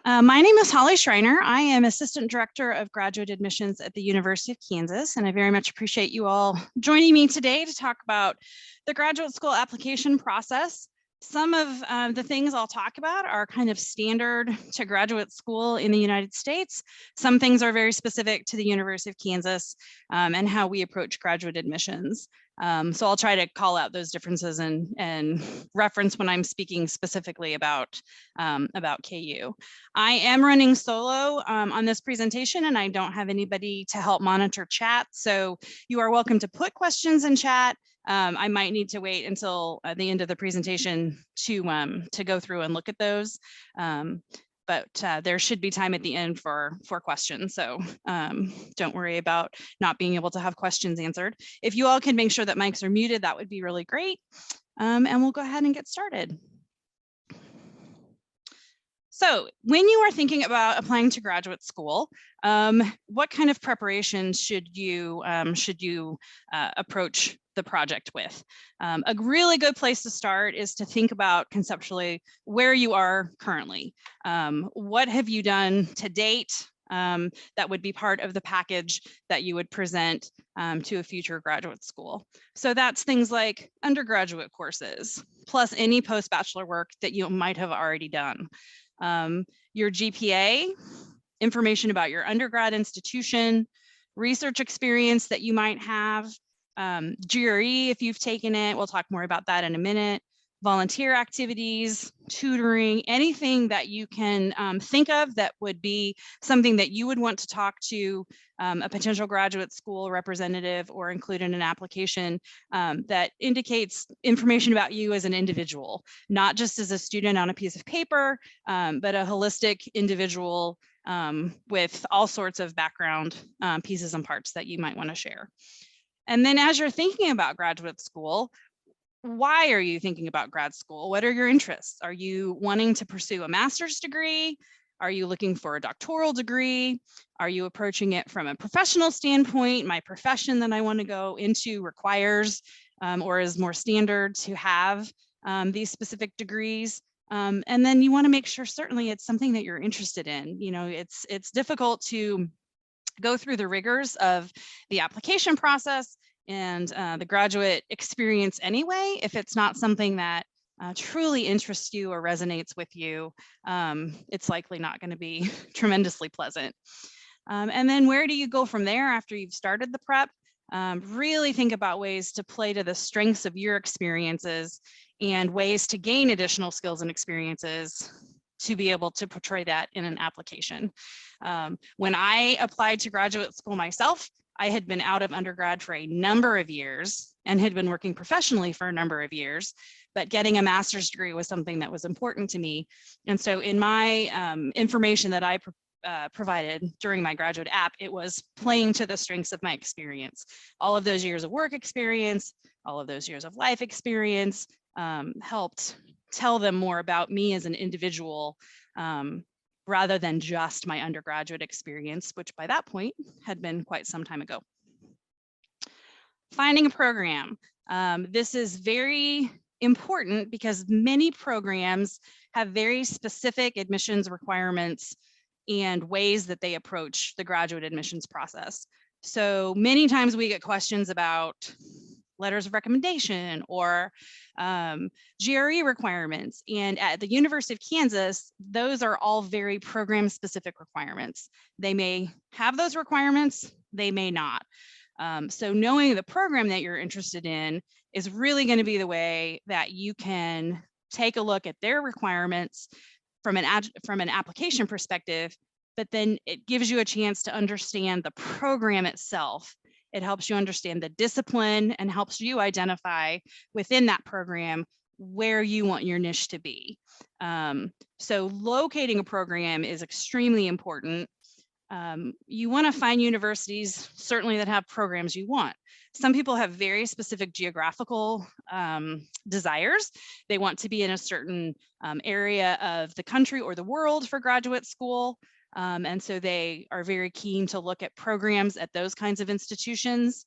My name is Holly Schreiner. I am Assistant Director of Graduate Admissions at the University of Kansas, and I very much appreciate you all joining me today to talk about the graduate school application process. Some of the things I'll talk about are kind of standard to graduate school in the United States. Some things are very specific to the University of Kansas and how we approach graduate admissions. So I'll try to call out those differences and reference when I'm speaking specifically about KU. I am running solo on this presentation and I don't have anybody to help monitor chat. So you are welcome to put questions in chat. I might need to wait until the end of the presentation to go through and look at those. But there should be time at the end for questions. So don't worry about not being able to have questions answered. If you all can make sure that mics are muted, that would be really great. And we'll go ahead and get started. So when you are thinking about applying to graduate school, what kind of preparation should you approach the project with? A really good place to start is to think about conceptually where you are currently. What have you done to date that would be part of the package that you would present to a future graduate school? So that's things like undergraduate courses, plus any post-bachelor work that you might have already done. Your GPA, information about your undergrad institution, research experience that you might have, GRE if you've taken it, we'll talk more about that in a minute, volunteer activities, tutoring, anything that you can think of that would be something that you would want to talk to a potential graduate school representative or include in an application that indicates information about you as an individual, not just as a student on a piece of paper, but a holistic individual with all sorts of background pieces and parts that you might want to share. And then as you're thinking about graduate school, why are you thinking about grad school? What are your interests? Are you wanting to pursue a master's degree? Are you looking for a doctoral degree? Are you approaching it from a professional standpoint? My profession that I want to go into requires or is more standard to have these specific degrees. And then you want to make sure certainly it's something that you're interested in. You know, it's difficult to go through the rigors of the application process and the graduate experience anyway, if it's not something that truly interests you or resonates with you, it's likely not going to be tremendously pleasant. And then where do you go from there after you've started the prep? Really think about ways to play to the strengths of your experiences and ways to gain additional skills and experiences to be able to portray that in an application. When I applied to graduate school myself, I had been out of undergrad for a number of years and had been working professionally for a number of years, but getting a master's degree was something that was important to me. And so in my information that I provided during my graduate app, it was playing to the strengths of my experience. All of those years of work experience, all of those years of life experience helped tell them more about me as an individual rather than just my undergraduate experience, which by that point had been quite some time ago. Finding a program. This is very important because many programs have very specific admissions requirements and ways that they approach the graduate admissions process. So many times we get questions about letters of recommendation or GRE requirements. And at the University of Kansas, those are all very program specific requirements. They may have those requirements, they may not. So knowing the program that you're interested in is really going to be the way that you can take a look at their requirements from an application perspective, but then it gives you a chance to understand the program itself. It helps you understand the discipline and helps you identify within that program where you want your niche to be. So locating a program is extremely important. You want to find universities certainly that have programs you want. Some people have very specific geographical desires. They want to be in a certain area of the country or the world for graduate school. And so they are very keen to look at programs at those kinds of institutions.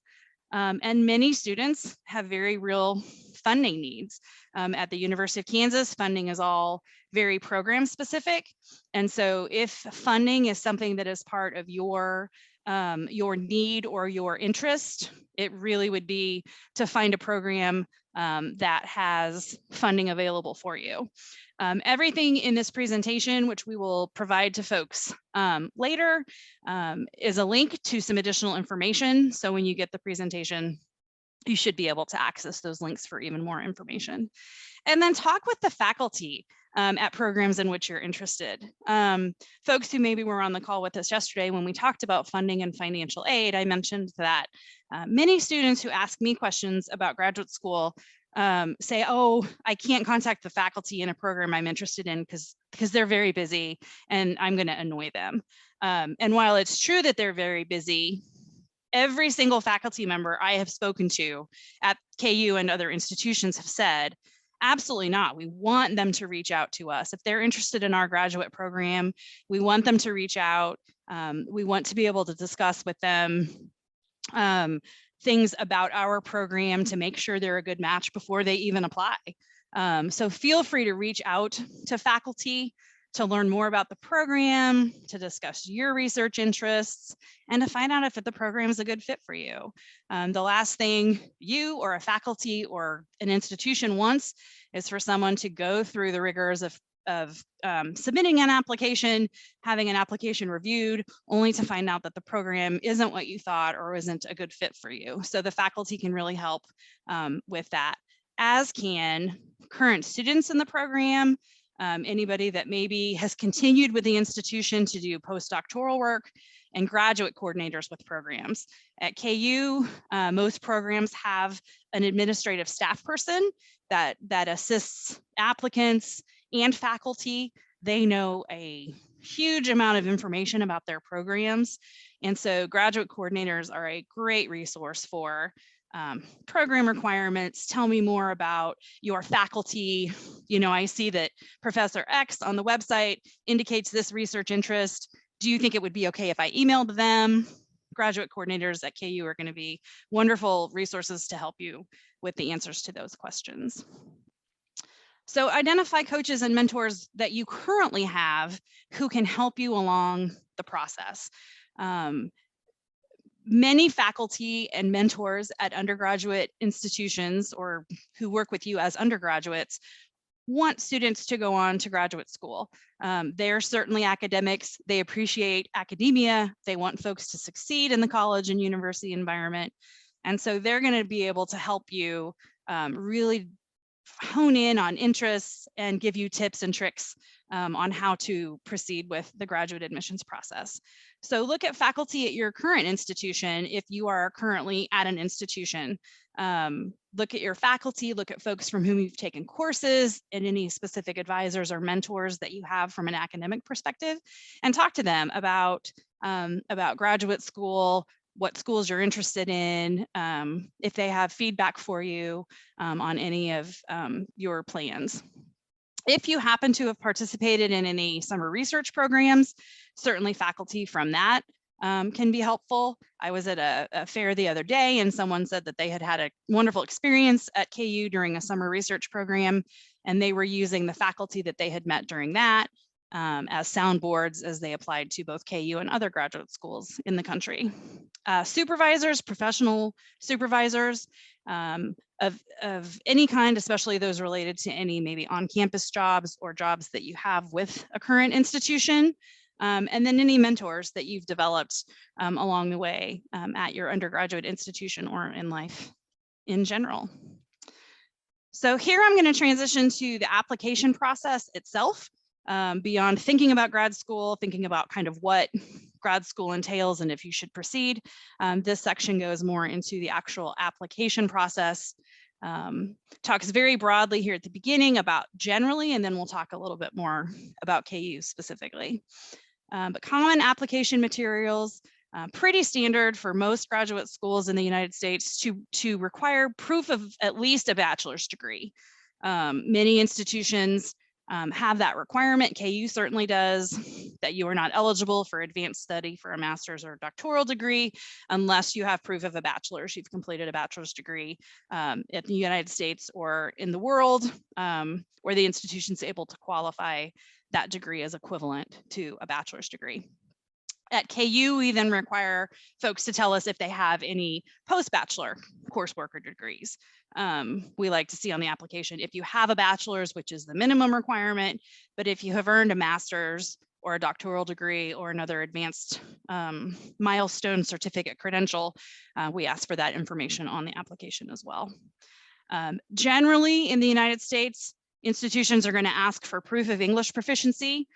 And many students have very real funding needs. At the University of Kansas, funding is all very program specific. And so if funding is something that is part of your need or your interest, it really would be to find a program that has funding available for you. Everything in this presentation, which we will provide to folks later, is a link to some additional information. So when you get the presentation, you should be able to access those links for even more information. And then talk with the faculty at programs in which you're interested. Folks who maybe were on the call with us yesterday when we talked about funding and financial aid, I mentioned that many students who ask me questions about graduate school say, oh, I can't contact the faculty in a program I'm interested in because they're very busy and I'm going to annoy them. And while it's true that they're very busy, every single faculty member I have spoken to at KU and other institutions have said, absolutely not. We want them to reach out to us. If they're interested in our graduate program, we want them to reach out. We want to be able to discuss with them things about our program to make sure they're a good match before they even apply. So feel free to reach out to faculty to learn more about the program, to discuss your research interests, and to find out if the program is a good fit for you. The last thing you or a faculty or an institution wants is for someone to go through the rigors of submitting an application, having an application reviewed, only to find out that the program isn't what you thought or isn't a good fit for you. So the faculty can really help with that, as can current students in the program, anybody that maybe has continued with the institution to do postdoctoral work, and graduate coordinators with programs. At KU, most programs have an administrative staff person that assists applicants and faculty. They know a huge amount of information about their programs. And so graduate coordinators are a great resource for program requirements. Tell me more about your faculty. You know, I see that Professor X on the website indicates this research interest. Do you think it would be okay if I emailed them? Graduate coordinators at KU are going to be wonderful resources to help you with the answers to those questions. So identify coaches and mentors that you currently have who can help you along the process. Many faculty and mentors at undergraduate institutions or who work with you as undergraduates want students to go on to graduate school. They're certainly academics. They appreciate academia. They want folks to succeed in the college and university environment. And so they're going to be able to help you really hone in on interests and give you tips and tricks on how to proceed with the graduate admissions process. So look at faculty at your current institution if you are currently at an institution. Look at your faculty, look at folks from whom you've taken courses and any specific advisors or mentors that you have from an academic perspective, and talk to them about graduate school, what schools you're interested in, if they have feedback for you on any of your plans. If you happen to have participated in any summer research programs, certainly faculty from that can be helpful. I was at a fair the other day and someone said that they had had a wonderful experience at KU during a summer research program, and they were using the faculty that they had met during that as soundboards as they applied to both KU and other graduate schools in the country. Supervisors, professional supervisors of any kind, especially those related to any maybe on-campus jobs or jobs that you have with a current institution, and then any mentors that you've developed along the way at your undergraduate institution or in life in general. So here I'm going to transition to the application process itself. Beyond thinking about grad school, thinking about kind of what grad school entails and if you should proceed, this section goes more into the actual application process. Talks very broadly here at the beginning about generally, and then we'll talk a little bit more about KU specifically. But common application materials, pretty standard for most graduate schools in the United States to require proof of at least a bachelor's degree. Many institutions have that requirement. KU certainly does, that you are not eligible for advanced study for a master's or doctoral degree unless you have proof of a bachelor's. You've completed a bachelor's degree in the United States or in the world, where the institution's able to qualify that degree as equivalent to a bachelor's degree. At KU, we then require folks to tell us if they have any post-bachelor coursework or degrees. We like to see on the application if you have a bachelor's, which is the minimum requirement, but if you have earned a master's or a doctoral degree or another advanced milestone certificate credential, we ask for that information on the application as well. Generally, in the United States, institutions are going to ask for proof of English proficiency.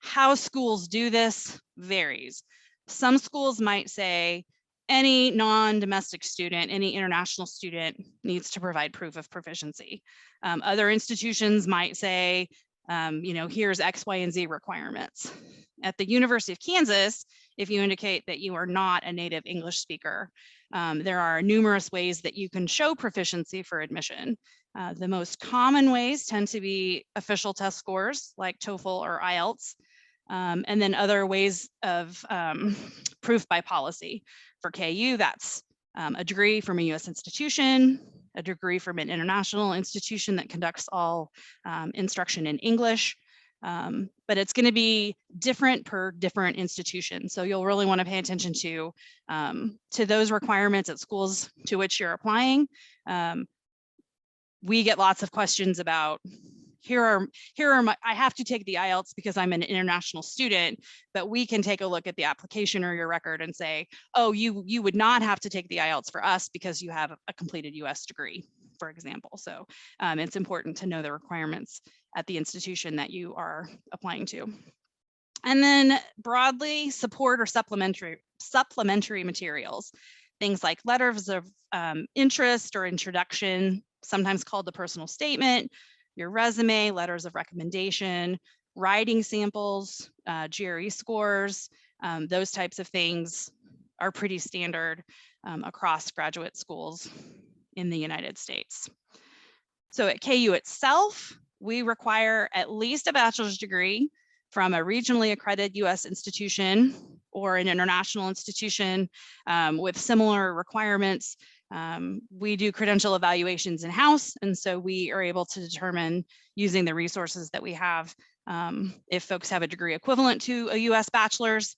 How schools do this varies. Some schools might say any non-domestic student, any international student needs to provide proof of proficiency. Other institutions might say, here's X, Y, and Z requirements. At the University of Kansas, if you indicate that you are not a native English speaker, there are numerous ways that you can show proficiency for admission. The most common ways tend to be official test scores like TOEFL or IELTS, and then other ways of proof by policy. For KU, that's a degree from a US institution, a degree from an international institution that conducts all instruction in English, but it's going to be different per different institution. So you'll really want to pay attention to those requirements at schools to which you're applying. We get lots of questions about, I have to take the IELTS because I'm an international student, but we can take a look at the application or your record and say, oh, you would not have to take the IELTS for us because you have a completed US degree, for example. So it's important to know the requirements at the institution that you are applying to. And then broadly, support or supplementary materials, things like letters of interest or introduction, sometimes called the personal statement, your resume, letters of recommendation, writing samples, GRE scores, those types of things are pretty standard across graduate schools in the United States. So at KU itself, we require at least a bachelor's degree from a regionally accredited US institution or an international institution with similar requirements. We do credential evaluations in-house, and so we are able to determine, using the resources that we have, if folks have a degree equivalent to a US bachelor's,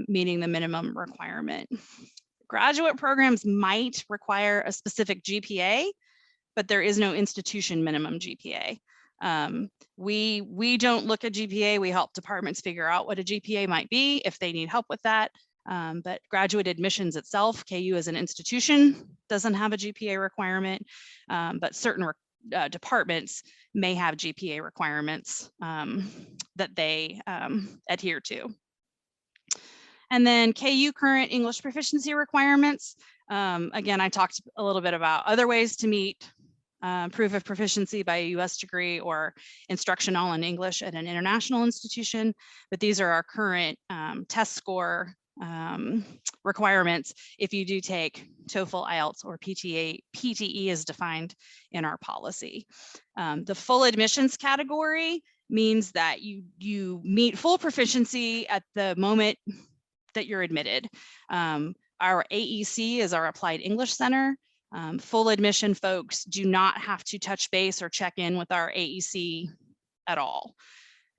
meeting the minimum requirement. Graduate programs might require a specific GPA, but there is no institution minimum GPA. We don't look at GPA, we help departments figure out what a GPA might be if they need help with that. But graduate admissions itself, KU as an institution doesn't have a GPA requirement, but certain departments may have GPA requirements that they adhere to. And then KU current English proficiency requirements. Again, I talked a little bit about other ways to meet proof of proficiency by a US degree or instruction all in English at an international institution, but these are our current test score requirements if you do take TOEFL, IELTS, or PTE as defined in our policy. The full admissions category means that you meet full proficiency at the moment that you're admitted. Our AEC is our Applied English Center. Full admission folks do not have to touch base or check in with our AEC at all.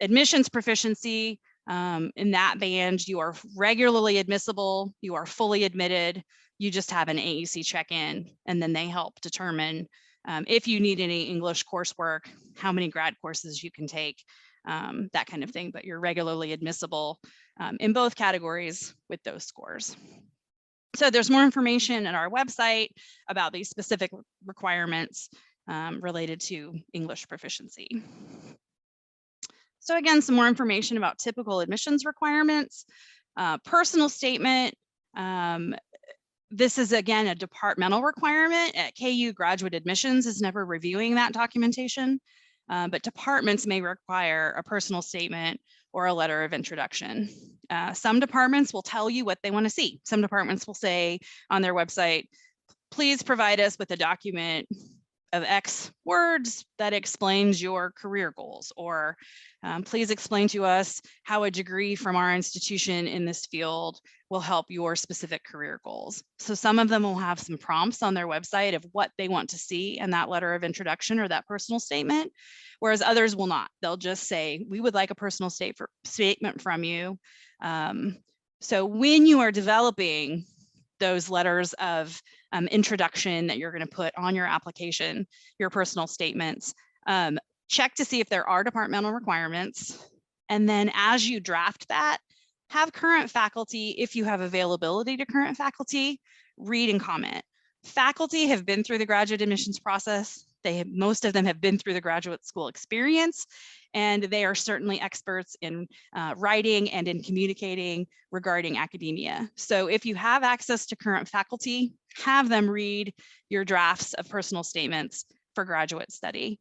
Admissions proficiency, in that band, you are regularly admissible, you are fully admitted, you just have an AEC check-in, and then they help determine if you need any English coursework, how many grad courses you can take, that kind of thing, but you're regularly admissible in both categories with those scores. So there's more information at our website about these specific requirements related to English proficiency. So again, some more information about typical admissions requirements. Personal statement. This is, again, a departmental requirement. At KU, graduate admissions is never reviewing that documentation, but departments may require a personal statement or a letter of introduction. Some departments will tell you what they want to see. Some departments will say on their website, please provide us with a document of X words that explains your career goals, or please explain to us how a degree from our institution in this field will help your specific career goals. So some of them will have some prompts on their website of what they want to see in that letter of introduction or that personal statement, whereas others will not. They'll just say, we would like a personal statement from you. So when you are developing those letters of introduction that you're going to put on your application, your personal statements, check to see if there are departmental requirements. And then as you draft that, have current faculty, if you have availability to current faculty, read and comment. Faculty have been through the graduate admissions process. Most of them have been through the graduate school experience, and they are certainly experts in writing and in communicating regarding academia. So if you have access to current faculty, have them read your drafts of personal statements for graduate study.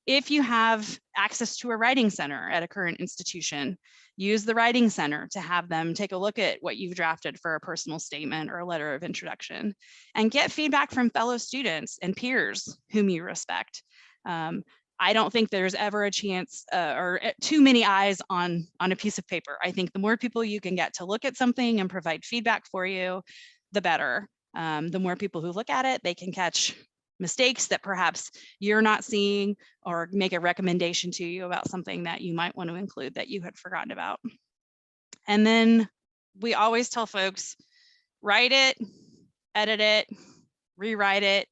If you have access to a writing center at a current institution, use the writing center to have them take a look at what you've drafted for a personal statement or a letter of introduction, and get feedback from fellow students and peers whom you respect. I don't think there's ever a chance or too many eyes on a piece of paper. I think the more people you can get to look at something and provide feedback for you, the better. The more people who look at it, they can catch mistakes that perhaps you're not seeing, or make a recommendation to you about something that you might want to include that you had forgotten about. And then we always tell folks, write it, edit it, rewrite it,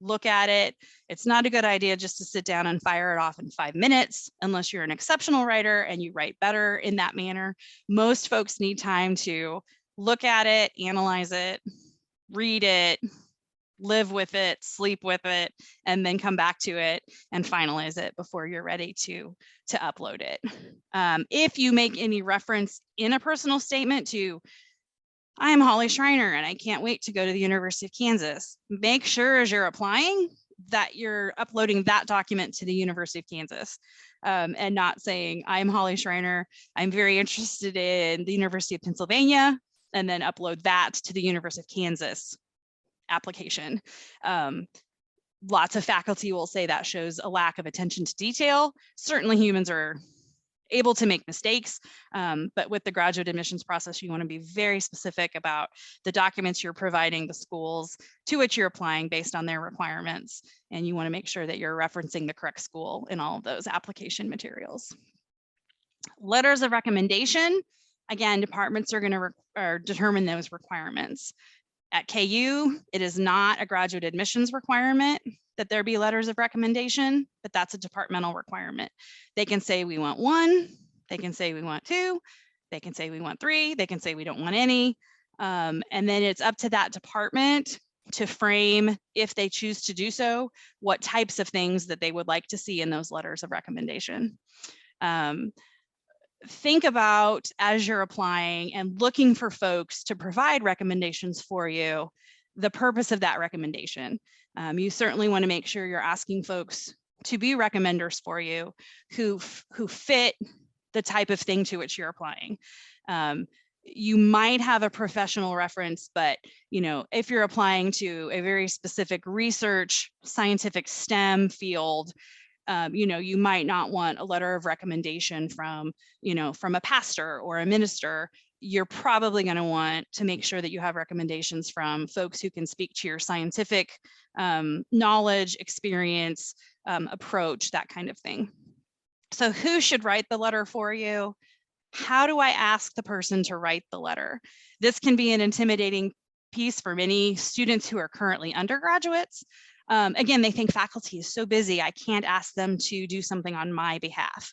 look at it. It's not a good idea just to sit down and fire it off in 5 minutes, unless you're an exceptional writer and you write better in that manner. Most folks need time to look at it, analyze it, read it, live with it, sleep with it, and then come back to it and finalize it before you're ready to upload it. If you make any reference in a personal statement to, I'm Holly Schreiner and I can't wait to go to the University of Kansas, make sure as you're applying that you're uploading that document to the University of Kansas, and not saying, I'm Holly Schreiner, I'm very interested in the University of Pennsylvania, and then upload that to the University of Kansas application. Lots of faculty will say that shows a lack of attention to detail. Certainly humans are able to make mistakes, but with the graduate admissions process, you want to be very specific about the documents you're providing the schools to which you're applying based on their requirements. And you want to make sure that you're referencing the correct school in all of those application materials. Letters of recommendation, again, departments are going to determine those requirements. At KU, it is not a graduate admissions requirement that there be letters of recommendation, but that's a departmental requirement. They can say we want 1, they can say we want 2, they can say we want 3, they can say we don't want any. And then it's up to that department to frame, if they choose to do so, what types of things that they would like to see in those letters of recommendation. Think about, as you're applying and looking for folks to provide recommendations for you, the purpose of that recommendation. You certainly want to make sure you're asking folks to be recommenders for you who fit the type of thing to which you're applying. You might have a professional reference, but if you're applying to a very specific research, scientific STEM field, you might not want a letter of recommendation from a pastor or a minister. You're probably going to want to make sure that you have recommendations from folks who can speak to your scientific knowledge, experience, approach, that kind of thing. So who should write the letter for you? How do I ask the person to write the letter? This can be an intimidating piece for many students who are currently undergraduates. Again, they think faculty is so busy, I can't ask them to do something on my behalf.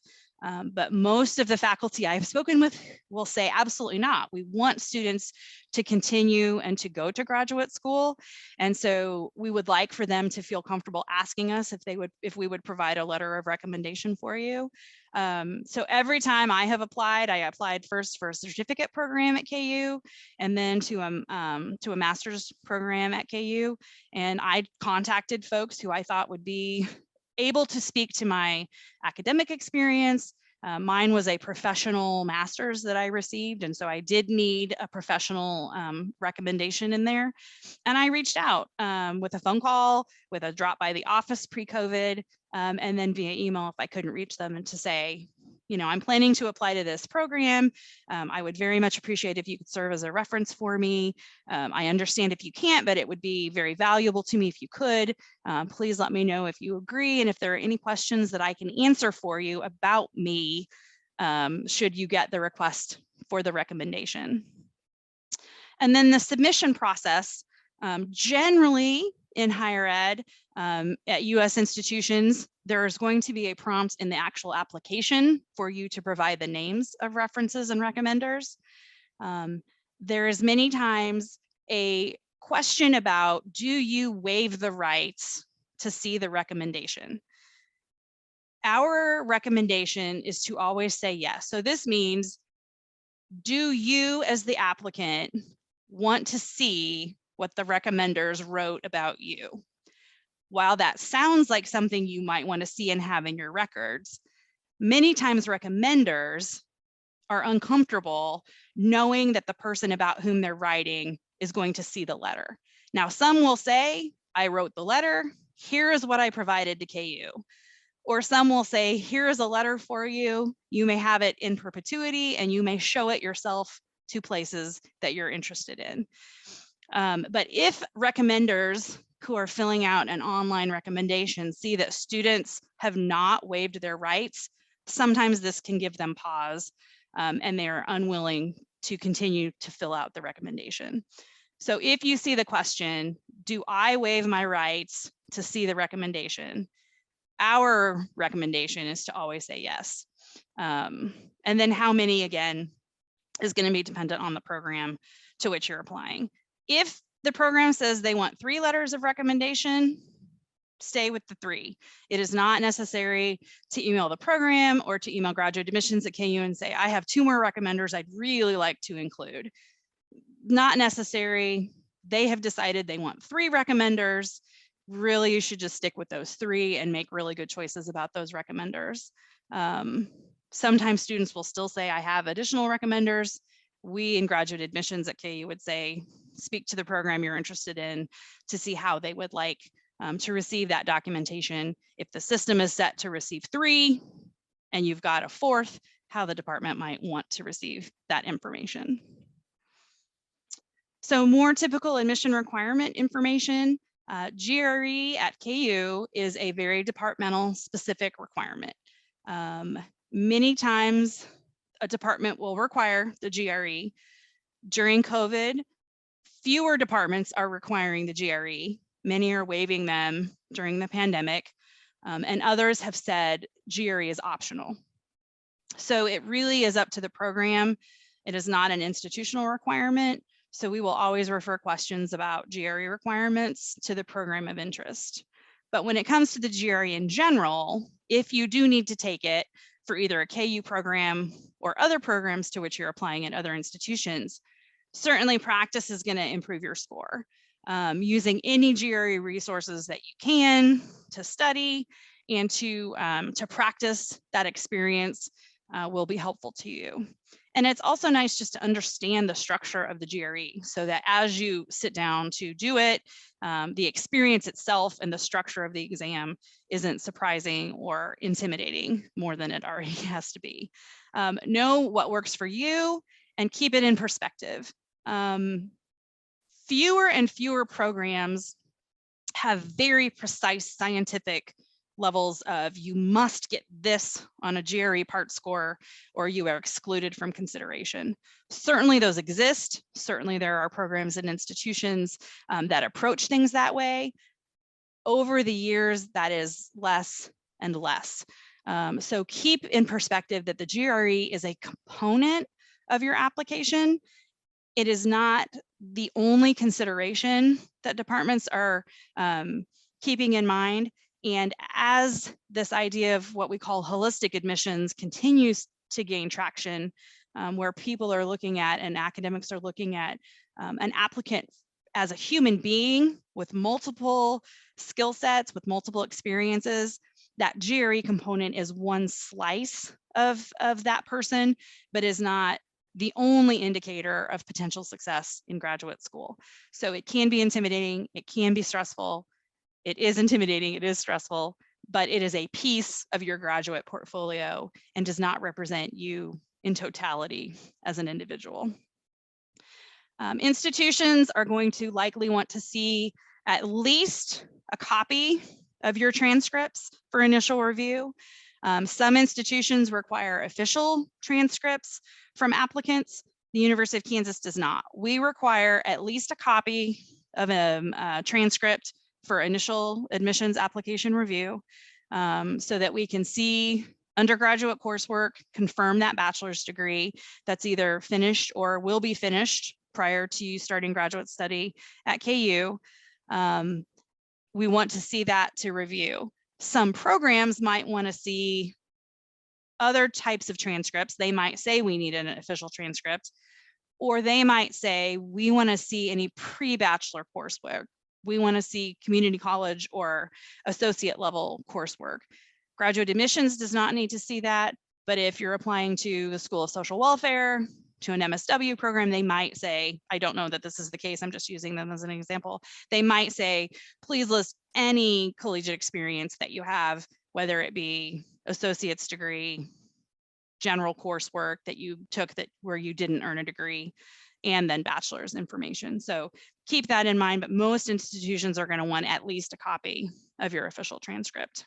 But most of the faculty I've spoken with will say absolutely not. We want students to continue and to go to graduate school. And so we would like for them to feel comfortable asking us if we would provide a letter of recommendation for you. So every time I applied first for a certificate program at KU, and then to a master's program at KU. And I contacted folks who I thought would be able to speak to my academic experience, Mine was a professional master's that I received, and so I did need a professional recommendation in there. And I reached out with a phone call, with a drop by the office pre-COVID, and then via email if I couldn't reach them, and to say, I'm planning to apply to this program. I would very much appreciate if you could serve as a reference for me. I understand if you can't, but it would be very valuable to me if you could. Please let me know if you agree, and if there are any questions that I can answer for you about me, should you get the request for the recommendation. And then the submission process, generally in higher ed, at US institutions, there's going to be a prompt in the actual application for you to provide the names of references and recommenders. There is many times a question about, do you waive the rights to see the recommendation? Our recommendation is to always say yes. So this means, do you as the applicant want to see what the recommenders wrote about you? While that sounds like something you might want to see and have in your records, many times recommenders are uncomfortable knowing that the person about whom they're writing is going to see the letter. Now, some will say, I wrote the letter, here is what I provided to KU. Or some will say, here is a letter for you. You may have it in perpetuity and you may show it yourself to places that you're interested in. But if recommenders who are filling out an online recommendation see that students have not waived their rights, sometimes this can give them pause, and they are unwilling to continue to fill out the recommendation. So if you see the question, do I waive my rights to see the recommendation? Our recommendation is to always say yes. And then how many, again, is going to be dependent on the program to which you're applying. If the program says they want 3 letters of recommendation, stay with the 3. It is not necessary to email the program or to email graduate admissions at KU and say, I have 2 more recommenders I'd really like to include. Not necessary. They have decided they want 3 recommenders. Really, you should just stick with those 3 and make really good choices about those recommenders. Sometimes students will still say, I have additional recommenders. We in graduate admissions at KU would say, speak to the program you're interested in to see how they would like to receive that documentation. If the system is set to receive 3 and you've got a 4th, how the department might want to receive that information. So more typical admission requirement information. GRE at KU is a very departmental specific requirement. Many times a department will require the GRE. During COVID, fewer departments are requiring the GRE. Many are waiving them during the pandemic, and others have said GRE is optional. So it really is up to the program. It is not an institutional requirement. So we will always refer questions about GRE requirements to the program of interest. But when it comes to the GRE in general, if you do need to take it for either a KU program or other programs to which you're applying at other institutions, certainly practice is going to improve your score. Using any GRE resources that you can to study and to practice that experience will be helpful to you. And it's also nice just to understand the structure of the GRE so that as you sit down to do it, the experience itself and the structure of the exam isn't surprising or intimidating more than it already has to be. Know what works for you and keep it in perspective. Fewer and fewer programs have very precise scientific levels of you must get this on a GRE part score or you are excluded from consideration. Certainly those exist. Certainly there are programs and institutions that approach things that way. Over the years, that is less and less. So keep in perspective that the GRE is a component of your application. It is not the only consideration that departments are keeping in mind. And as this idea of what we call holistic admissions continues to gain traction, where people are looking at and academics are looking at an applicant as a human being with multiple skill sets, with multiple experiences, that GRE component is one slice of that person, but is not the only indicator of potential success in graduate school. So it can be intimidating, it can be stressful, it is intimidating, it is stressful, but it is a piece of your graduate portfolio and does not represent you in totality as an individual. Institutions are going to likely want to see at least a copy of your transcripts for initial review. Some institutions require official transcripts from applicants. The University of Kansas does not. We require at least a copy of a transcript for initial admissions application review, so that we can see undergraduate coursework, confirm that bachelor's degree that's either finished or will be finished prior to you starting graduate study at KU. We want to see that to review. Some programs might want to see other types of transcripts. They might say we need an official transcript, or they might say we want to see any pre-bachelor coursework. We want to see community college or associate level coursework. Graduate admissions does not need to see that, but if you're applying to the School of Social Welfare, to an MSW program, they might say, I don't know that this is the case, I'm just using them as an example. They might say, please list any collegiate experience that you have, whether it be associate's degree, general coursework that you took that where you didn't earn a degree, and then bachelor's information. So keep that in mind, but most institutions are going to want at least a copy of your official transcript.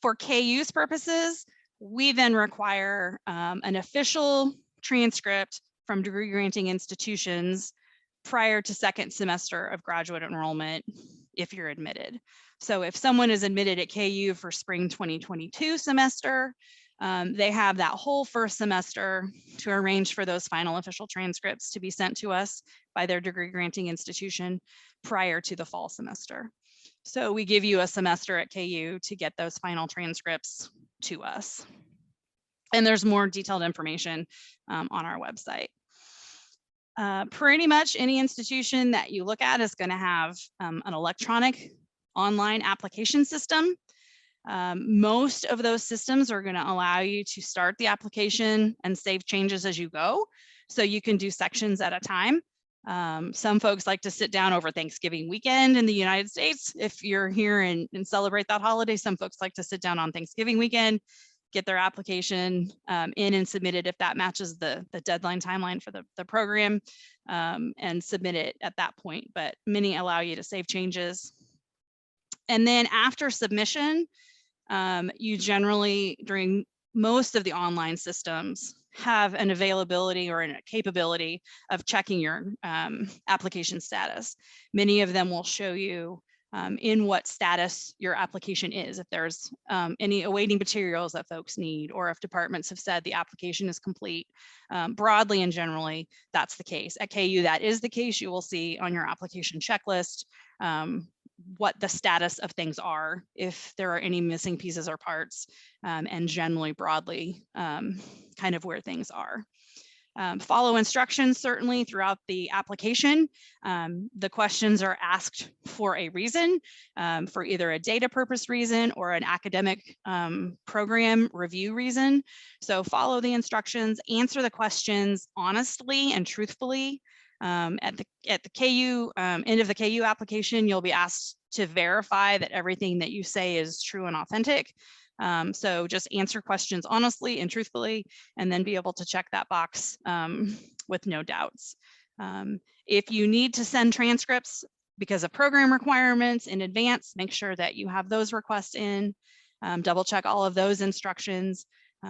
For KU's purposes, we then require an official transcript from degree granting institutions prior to second semester of graduate enrollment if you're admitted. So if someone is admitted at KU for spring 2022 semester, they have that whole first semester to arrange for those final official transcripts to be sent to us by their degree granting institution prior to the fall semester. So we give you a semester at KU to get those final transcripts to us. And there's more detailed information on our website. Pretty much any institution that you look at is going to have an electronic online application system. Most of those systems are going to allow you to start the application and save changes as you go. So you can do sections at a time. Some folks like to sit down over Thanksgiving weekend in the United States. If you're here and celebrate that holiday, some folks like to sit down on Thanksgiving weekend, get their application in and submit it if that matches the deadline timeline for the program, and submit it at that point. But many allow you to save changes. And then after submission, you generally, during most of the online systems, have an availability or a capability of checking your application status. Many of them will show you in what status your application is, if there's any awaiting materials that folks need, or if departments have said the application is complete. Broadly and generally, that's the case. At KU, that is the case. You will see on your application checklist what the status of things are, if there are any missing pieces or parts, and generally broadly kind of where things are. Follow instructions certainly throughout the application. The questions are asked for a reason, for either a data purpose reason or an academic program review reason. So follow the instructions, answer the questions honestly and truthfully. At the KU end of the KU application, you'll be asked to verify that everything that you say is true and authentic. So just answer questions honestly and truthfully, and then be able to check that box with no doubts. If you need to send transcripts because of program requirements in advance, make sure that you have those requests in. Double check all of those instructions.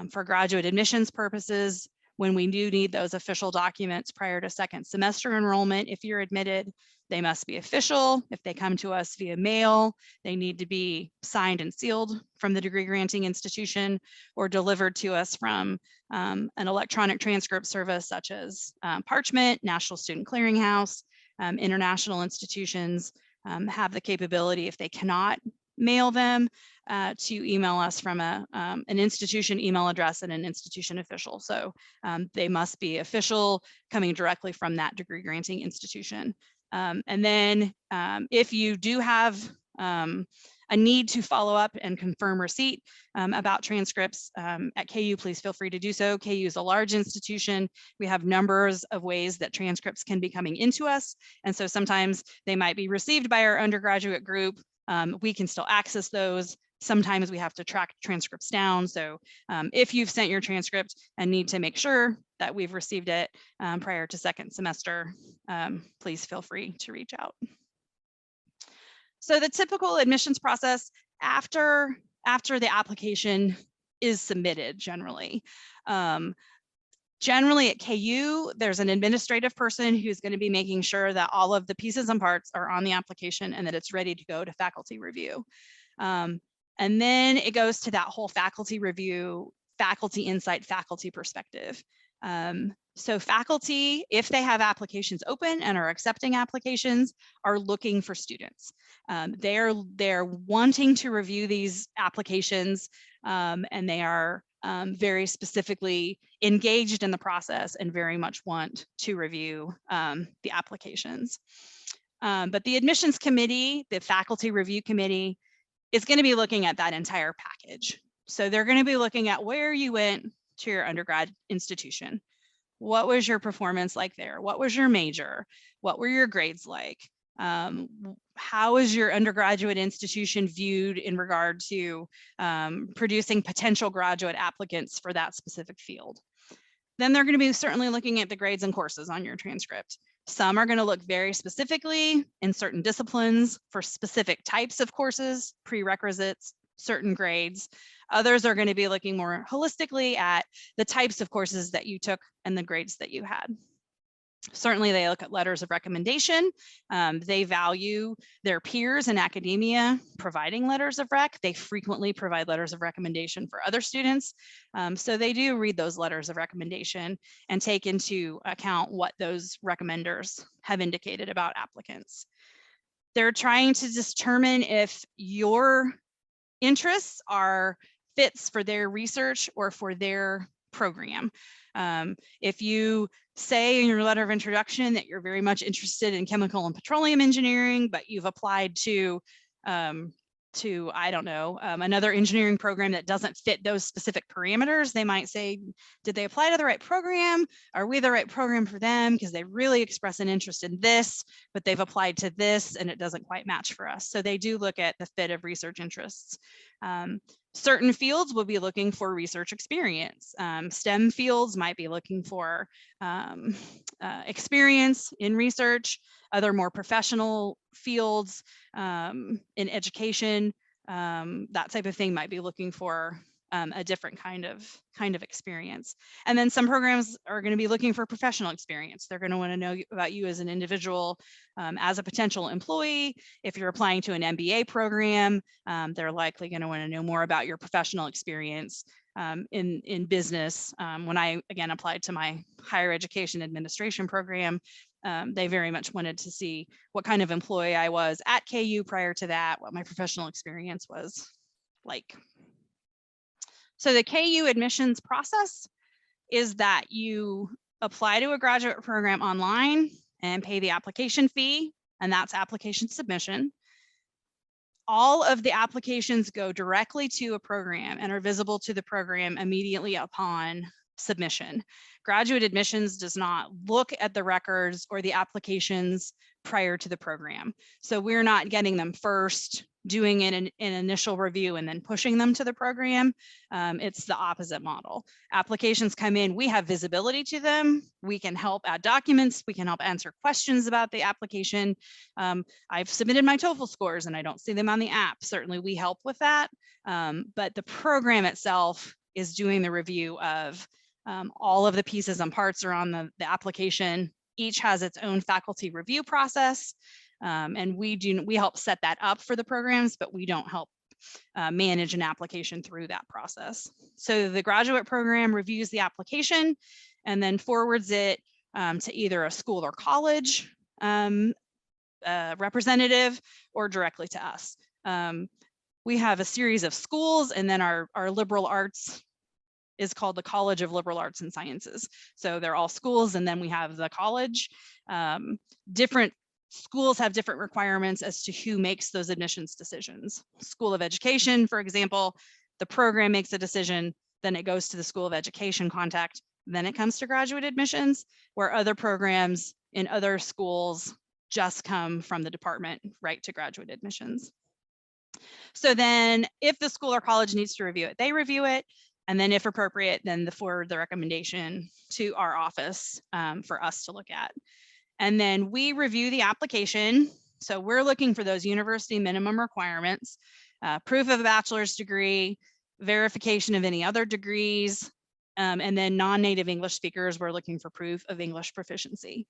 For graduate admissions purposes, when we do need those official documents prior to second semester enrollment, if you're admitted, they must be official. If they come to us via mail, they need to be signed and sealed from the degree granting institution, or delivered to us from an electronic transcript service such as Parchment, National Student Clearinghouse. International institutions have the capability, if they cannot mail them, to email us from an institution email address and an institution official. So they must be official, coming directly from that degree granting institution. And then if you do have a need to follow up and confirm receipt about transcripts at KU, please feel free to do so. KU is a large institution. We have numbers of ways that transcripts can be coming into us. And so sometimes they might be received by our undergraduate group. We can still access those. Sometimes we have to track transcripts down. So if you've sent your transcript and need to make sure that we've received it prior to second semester, please feel free to reach out. So the typical admissions process after the application is submitted generally. Generally at KU, there's an administrative person who's going to be making sure that all of the pieces and parts are on the application and that it's ready to go to faculty review. And then it goes to that whole faculty review, faculty insight, faculty perspective. So faculty, if they have applications open and are accepting applications, are looking for students. They're wanting to review these applications, and they are very specifically engaged in the process and very much want to review the applications. But the admissions committee, the faculty review committee, is going to be looking at that entire package. So they're going to be looking at where you went to your undergrad institution. What was your performance like there? What was your major? What were your grades like? How is your undergraduate institution viewed in regard to producing potential graduate applicants for that specific field? Then they're going to be certainly looking at the grades and courses on your transcript. Some are going to look very specifically in certain disciplines for specific types of courses, prerequisites, certain grades. Others are going to be looking more holistically at the types of courses that you took and the grades that you had. Certainly they look at letters of recommendation. They value their peers in academia providing letters of rec. They frequently provide letters of recommendation for other students. So they do read those letters of recommendation and take into account what those recommenders have indicated about applicants. They're trying to determine if your interests are fits for their research or for their program. If you say in your letter of introduction that you're very much interested in chemical and petroleum engineering, but you've applied to I don't know, another engineering program that doesn't fit those specific parameters, they might say, did they apply to the right program? Are we the right program for them? Because they really express an interest in this, but they've applied to this and it doesn't quite match for us. So they do look at the fit of research interests. Certain fields will be looking for research experience. STEM fields might be looking for experience in research. Other more professional fields in education, that type of thing might be looking for a different kind of experience. And then some programs are going to be looking for professional experience. They're going to want to know about you as an individual, as a potential employee. If you're applying to an MBA program, they're likely going to want to know more about your professional experience in business. When I, again, applied to my higher education administration program, they very much wanted to see what kind of employee I was at KU prior to that, what my professional experience was like. So the KU admissions process is that you apply to a graduate program online and pay the application fee, and that's application submission. All of the applications go directly to a program and are visible to the program immediately upon submission. Graduate admissions does not look at the records or the applications prior to the program. So we're not getting them first, doing an initial review and then pushing them to the program. It's the opposite model. Applications come in, we have visibility to them. We can help add documents. We can help answer questions about the application. I've submitted my TOEFL scores and I don't see them on the app. Certainly we help with that. But the program itself is doing the review of all of the pieces and parts are on the application. Each has its own faculty review process. And we help set that up for the programs, but we don't help manage an application through that process. So the graduate program reviews the application and then forwards it to either a school or college representative or directly to us. We have a series of schools, and then our liberal arts is called the College of Liberal Arts and Sciences. So they're all schools, and then we have the college. Different Schools have different requirements as to who makes those admissions decisions. School of Education, for example, the program makes a decision, then it goes to the School of Education contact, then it comes to graduate admissions, where other programs in other schools just come from the department right to graduate admissions. So then if the school or college needs to review it, they review it. And then if appropriate, then forward the recommendation to our office for us to look at. And then we review the application. So we're looking for those university minimum requirements, proof of a bachelor's degree, verification of any other degrees, and then non-native English speakers, we're looking for proof of English proficiency.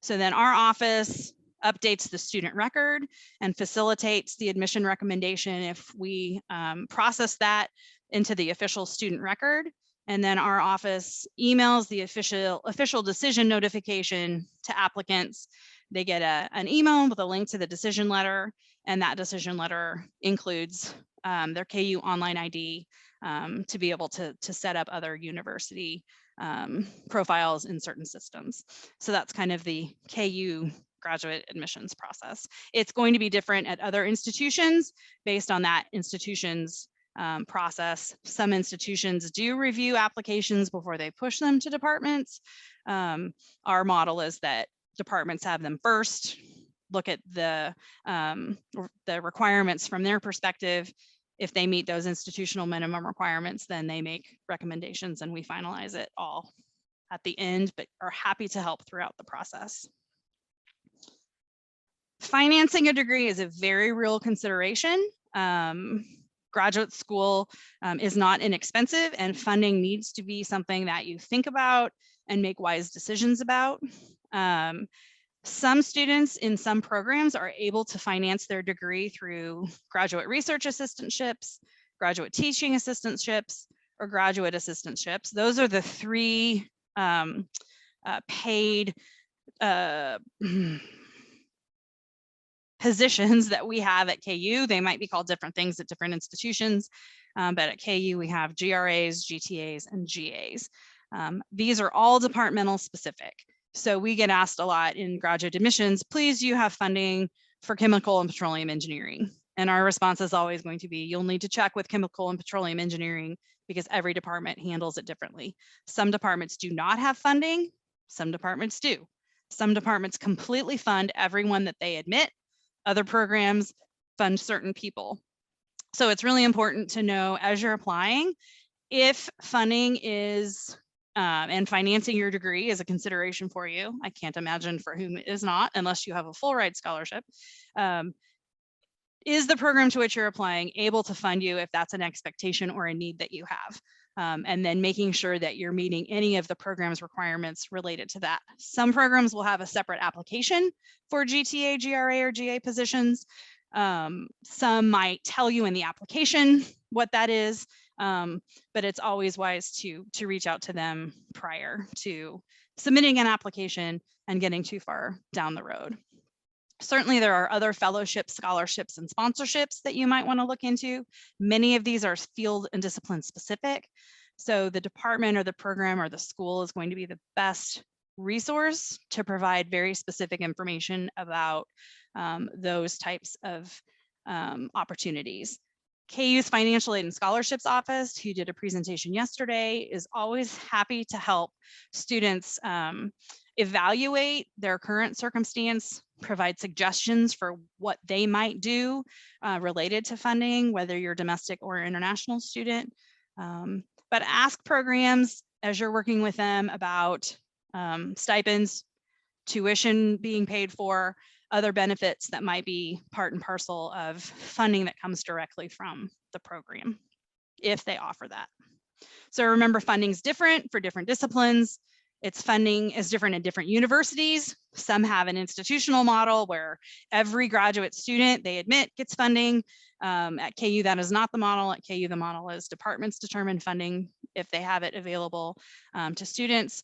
So then our office updates the student record and facilitates the admission recommendation if we process that into the official student record. And then our office emails the official decision notification to applicants. They get an email with a link to the decision letter, and that decision letter includes their KU online ID to be able to set up other university profiles in certain systems. So that's kind of the KU graduate admissions process. It's going to be different at other institutions based on that institution's process. Some institutions do review applications before they push them to departments. Our model is that departments have them first, look at the requirements from their perspective. If they meet those institutional minimum requirements, then they make recommendations and we finalize it all at the end, but are happy to help throughout the process. Financing a degree is a very real consideration. Graduate school is not inexpensive, and funding needs to be something that you think about and make wise decisions about. Some students in some programs are able to finance their degree through graduate research assistantships, graduate teaching assistantships, or graduate assistantships. Those are the three paid positions that we have at KU. They might be called different things at different institutions, but at KU we have GRAs, GTAs, and GAs. These are all departmental specific. So we get asked a lot in graduate admissions, please, you have funding for chemical and petroleum engineering. And our response is always going to be, you'll need to check with chemical and petroleum engineering because every department handles it differently. Some departments do not have funding, some departments do. Some departments completely fund everyone that they admit. Other programs fund certain people. So it's really important to know as you're applying, if funding is and financing your degree is a consideration for you. I can't imagine for whom it is not, unless you have a full ride scholarship. Is the program to which you're applying able to fund you if that's an expectation or a need that you have? And then making sure that you're meeting any of the program's requirements related to that. Some programs will have a separate application for GTA, GRA, or GA positions. Some might tell you in the application what that is, but it's always wise to reach out to them prior to submitting an application and getting too far down the road. Certainly, there are other fellowships, scholarships, and sponsorships that you might want to look into. Many of these are field and discipline specific. So the department or the program or the school is going to be the best resource to provide very specific information about those types of opportunities. KU's Financial Aid and Scholarships Office, who did a presentation yesterday, is always happy to help students evaluate their current circumstance, provide suggestions for what they might do related to funding, whether you're domestic or international student. But ask programs as you're working with them about stipends, tuition being paid for, other benefits that might be part and parcel of funding that comes directly from the program, if they offer that. So remember, funding is different for different disciplines. Its funding is different in different universities. Some have an institutional model where every graduate student they admit gets funding. At KU, that is not the model. At KU, the model is departments determine funding if they have it available to students.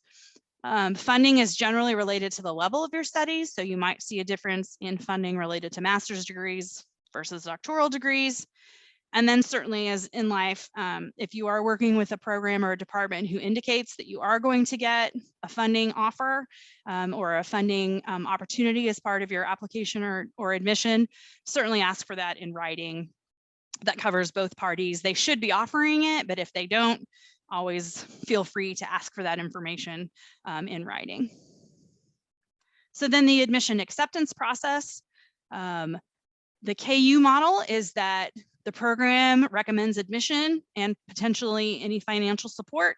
Funding is generally related to the level of your studies. So you might see a difference in funding related to master's degrees versus doctoral degrees. And then certainly as in life, if you are working with a program or a department who indicates that you are going to get a funding offer or a funding opportunity as part of your application or admission, certainly ask for that in writing. That covers both parties. They should be offering it, but if they don't, always feel free to ask for that information in writing. So then the admission acceptance process. The KU model is that the program recommends admission and potentially any financial support.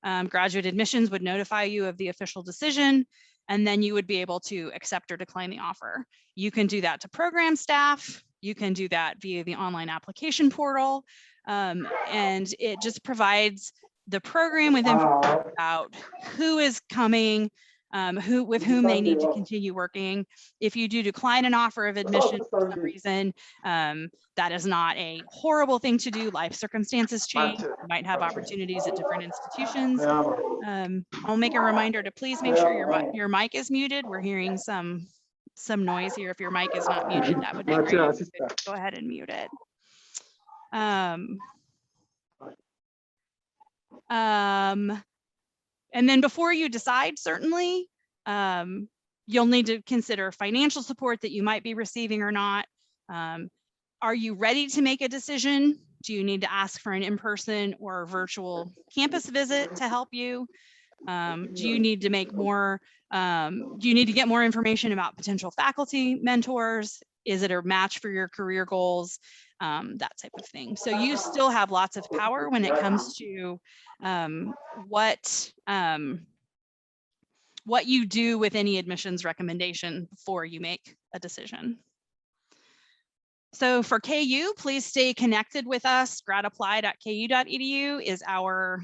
Graduate admissions would notify you of the official decision, and then you would be able to accept or decline the offer. You can do that to program staff. You can do that via the online application portal. And it just provides the program with information about who is coming, with whom they need to continue working. If you do decline an offer of admission for some reason, that is not a horrible thing to do. Life circumstances change. You might have opportunities at different institutions. I'll make a reminder to please make sure your mic is muted. We're hearing some noise here. If your mic is not muted, that would be great. Go ahead and mute it. And then before you decide, certainly, you'll need to consider financial support that you might be receiving or not. Are you ready to make a decision? Do you need to ask for an in-person or virtual campus visit to help you? Do you need to make more, do you need to get more information about potential faculty mentors? Is it a match for your career goals? That type of thing. So you still have lots of power when it comes to what you do with any admissions recommendation before you make a decision. So for KU, please stay connected with us. gradapply.ku.edu is our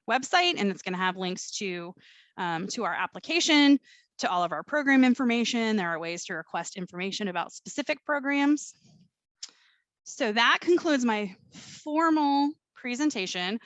website, and it's going to have links to our application, to all of our program information. There are ways to request information about specific programs. So that concludes my formal presentation.